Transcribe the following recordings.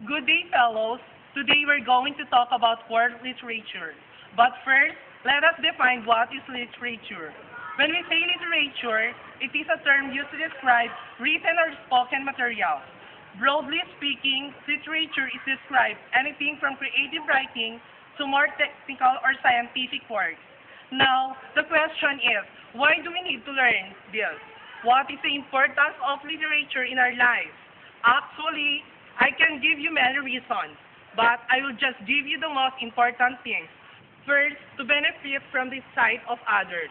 Good day, fellows. Today we're going to talk about world literature. But first, let us define what is literature. When we say literature, it is a term used to describe written or spoken material. Broadly speaking, literature is described anything from creative writing to more technical or scientific works. Now, the question is, why do we need to learn this? What is the importance of literature in our lives? Actually, I can give you many reasons, but I will just give you the most important things. First, to benefit from the sight of others.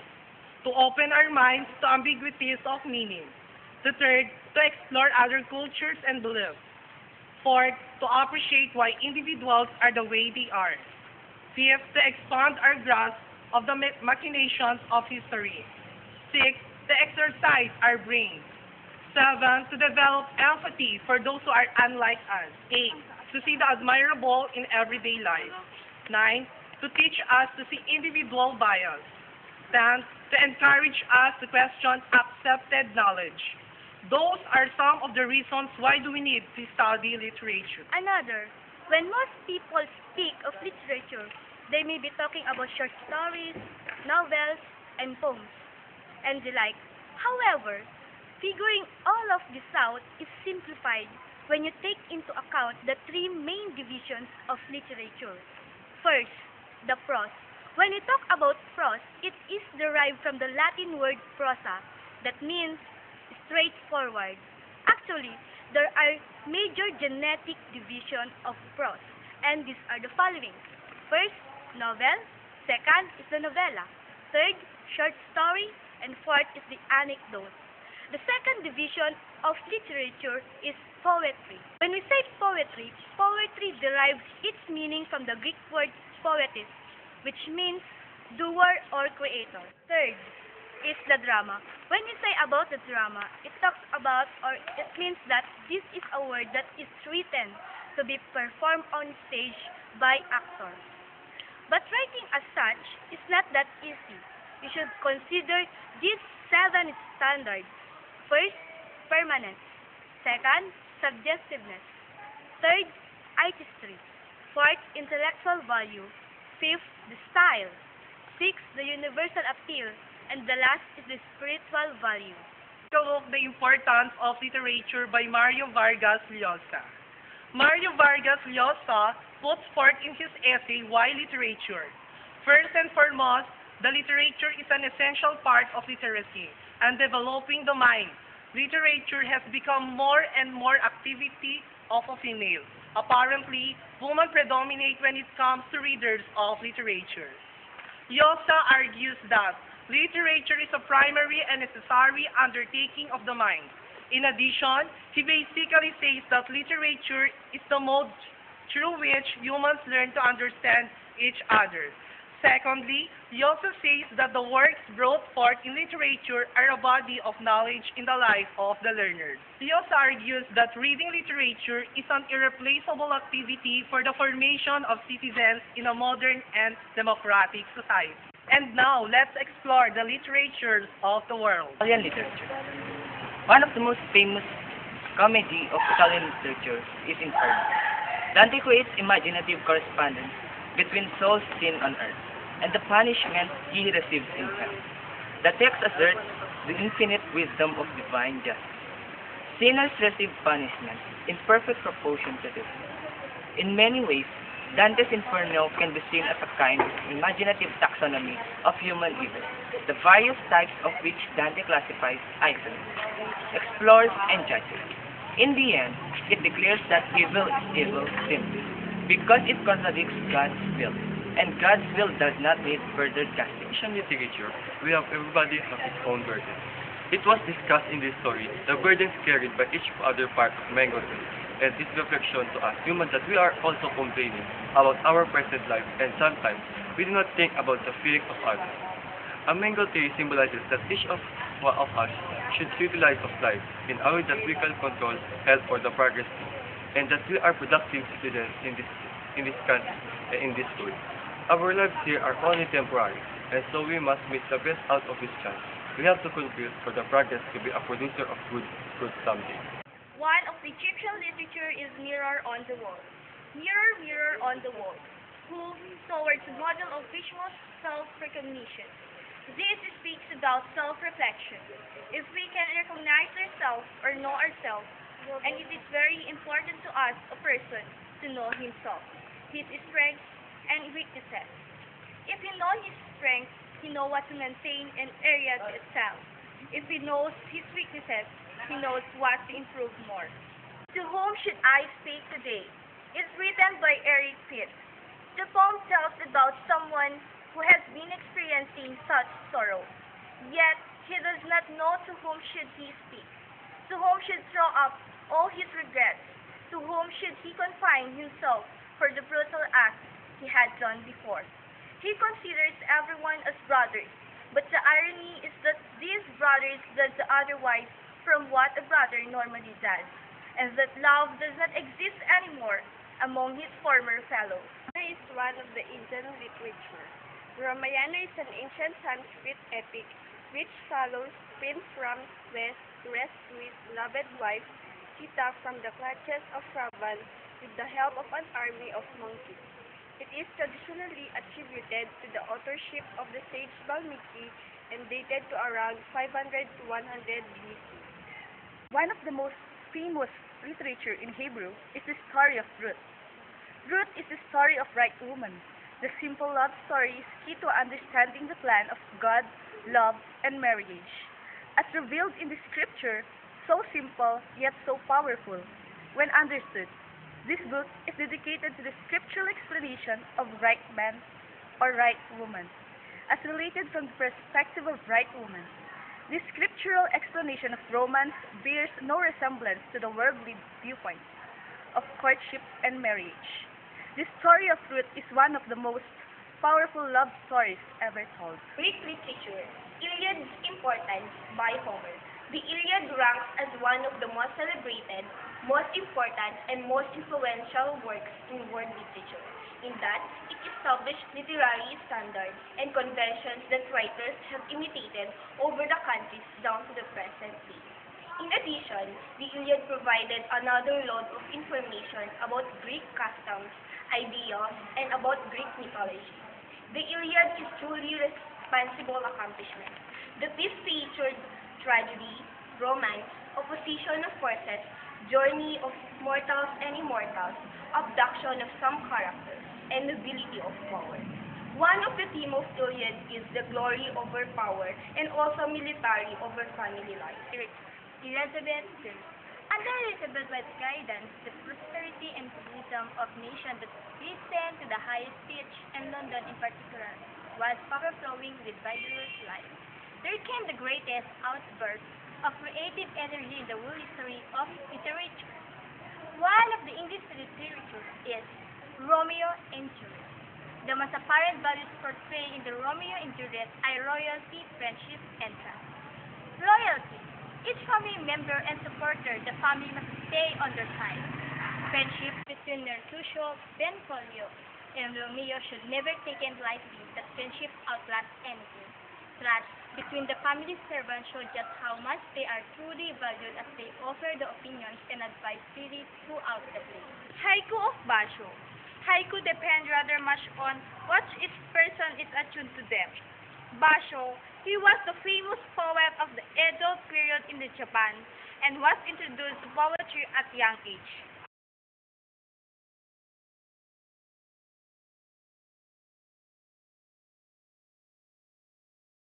To open our minds to ambiguities of meaning. The third, to explore other cultures and beliefs. Fourth, to appreciate why individuals are the way they are. Fifth, to expand our grasp of the machinations of history. Sixth, to exercise our brains. Seven, to develop empathy for those who are unlike us. Eight, to see the admirable in everyday life. Nine, to teach us to see individual bias. 10, to encourage us to question accepted knowledge. Those are some of the reasons why do we need to study literature. Another, when most people speak of literature, they may be talking about short stories, novels, and poems, and the like. However, figuring all of this out is simplified when you take into account the three main divisions of literature. First, the prose. When we talk about prose, it is derived from the Latin word prosa, that means straightforward. Actually, there are major genetic division of prose, and these are the following. First, novel. Second is the novella. Third, short story. And fourth is the anecdote. The second division of literature is poetry. When we say poetry, poetry derives its meaning from the Greek word poetis, which means doer or creator. Third is the drama. When we say about the drama, it talks about or it means that this is a word that is written to be performed on stage by actors. But writing as such is not that easy. You should consider these 7 standards. First, permanence. Second, suggestiveness. Third, artistry. Fourth, intellectual value. Fifth, the style. Sixth, the universal appeal. And the last is the spiritual value. Look the importance of literature by Mario Vargas Llosa. Mario Vargas Llosa puts forth in his essay Why Literature. First and foremost, the literature is an essential part of literacy and developing the mind. Literature has become more and more activity of a female. Apparently, women predominate when it comes to readers of literature. Llosa argues that literature is a primary and necessary undertaking of the mind. In addition, he basically says that literature is the mode through which humans learn to understand each other. Secondly, he also says that the works brought forth in literature are a body of knowledge in the life of the learner. He also argues that reading literature is an irreplaceable activity for the formation of citizens in a modern and democratic society. And now, let's explore the literatures of the world. Italian literature. One of the most famous comedy of Italian literature is Inferno. Dante creates imaginative correspondence between souls seen on earth and the punishment he receives in hell. The text asserts the infinite wisdom of divine justice. Sinners receive punishment in perfect proportion to this. In many ways, Dante's Inferno can be seen as a kind of imaginative taxonomy of human evil, the various types of which Dante classifies, isolates, explores, and judges. In the end, it declares that evil is evil simply because it contradicts God's will, and God's will does not need further casting. In literature, we have everybody has its own burden. It was discussed in this story, the burdens carried by each other part of Mango Tree, and its reflection to us humans that we are also complaining about our present life, and sometimes we do not think about the feeling of others. A mango tree symbolizes that each of us should utilize of life in a way that we can control, help, or the progress, and that we are productive citizens in this country and in this world. Our lives here are only temporary, and so we must make the best out of this chance. We have to contribute for the progress to be a producer of good fruit someday. One of the Egyptian literature is Mirror on the Wall. Mirror, mirror on the wall, who towards the model of visual self-recognition. This speaks about self-reflection. If we can recognize ourselves or know ourselves, and it is very important to us, a person, to know himself, his strengths and weaknesses. If he knows his strengths, he knows what to maintain and area to excel. If he knows his weaknesses, he knows what to improve more. To whom should I speak today? It's written by Eric Pitt. The poem tells about someone who has been experiencing such sorrow, yet he does not know to whom should he speak, to whom should throw up all his regrets, to whom should he confine himself for the brutal act he had done before. He considers everyone as brothers, but the irony is that these brothers does otherwise from what a brother normally does, and that love does not exist anymore among his former fellows. Ramayana is one of the Indian literature. Ramayana is an ancient Sanskrit epic which follows Prince Ram's quest to rescue his beloved wife Sita from the clutches of Ravan with the help of an army of monkeys. It is traditionally attributed to the authorship of the sage Valmiki and dated to around 500 to 100 BC. One of the most famous literature in Hebrew is the story of Ruth. Ruth is the story of right woman. The simple love story is key to understanding the plan of God, love, and marriage. As revealed in the scripture, so simple yet so powerful. When understood, this book is dedicated to the scriptural explanation of right man or right woman, as related from the perspective of right woman. This scriptural explanation of romance bears no resemblance to the worldly viewpoints of courtship and marriage. The story of Ruth is one of the most powerful love stories ever told. Greek literature. Iliad's importance by Homer. The Iliad ranks as one of the most celebrated, most important, and most influential works in world literature, in that it established literary standards and conventions that writers have imitated over the countries down to the present day. In addition, the Iliad provided another load of information about Greek customs, ideas, and about Greek mythology. The Iliad is truly responsible accomplishment. The piece featured tragedy, romance, opposition of forces, journey of mortals and immortals, abduction of some characters, and nobility of power. One of the themes of Iliad is the glory over power and also military over family life. Elizabeth II. Under Elizabeth's guidance, the prosperity and wisdom of nations that risen to the highest pitch, and London in particular, was overflowing with vigorous life. There came the greatest outburst of creative energy in the whole history of literature. One of the English literature is Romeo and Juliet. The most apparent values portrayed in the Romeo and Juliet are loyalty, friendship, and trust. Loyalty. Each family member and supporter, the family must stay on their side. Friendship between Mercutio, Benvolio, and Romeo should never taken lightly that friendship outlasts anything. Trust between the family servants show just how much they are truly valued as they offer the opinions and advice freely throughout the day. Haiku of Basho. Haiku depend rather much on what each person is attuned to them. Basho, he was the famous poet of the Edo period in Japan and was introduced to poetry at young age.